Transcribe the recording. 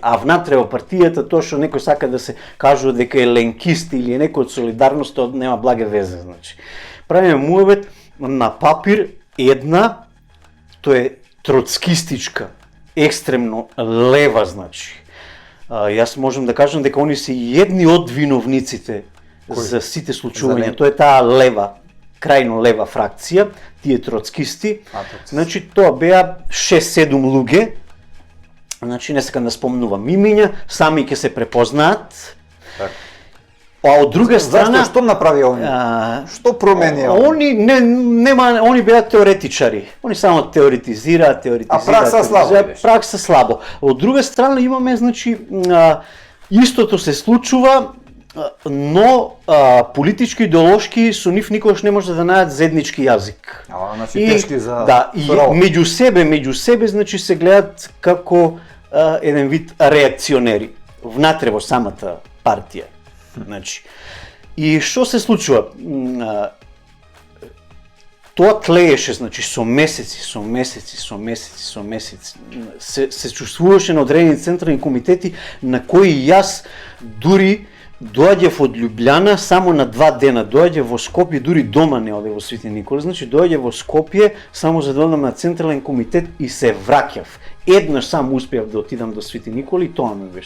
А внатре во партијата, тоа што некој сака да се кажува дека е ленкист или е некој од солидарност, тоа нема благе везе, значи. Правиме муабет на папир една, тоа е троцкистичка, екстремно лева, значи. Јас можам да кажам дека они се едни од виновниците за сите случувања. Тоа е таа лева, крајно лева фракција, тие троцкисти. Значи тоа беа 6-7 луѓе. Значи не сакам да спомнувам имиња, сами ќе се препознаат. Так. А од друга страна, што направи они? Што промени они? Они беа теоретичари. Они само теоретизираат. А пракса слабо. Пракса слабо. Од друга страна имаме, значи, истото се случува, но политички идеолошки со нив никогаш не може да најдат заеднички јазик. Значи тешки за да, и меѓу себе значи се гледат како еден вид реакционери внатре во самата партија. Значи, и што се случува? Тоа тлееше, значи, со месеци, се чувствуваше на одредени централни комитети на кои јас дури доаѓав од Љубљана само на 2 дена, доаѓав во Скопје, дури дома не оде во Свети Никола, значи доаѓав во Скопје само за да одам на централен комитет и се враќав. Еднаш сам успеав да отидам до Свети Никола и тоа ми беше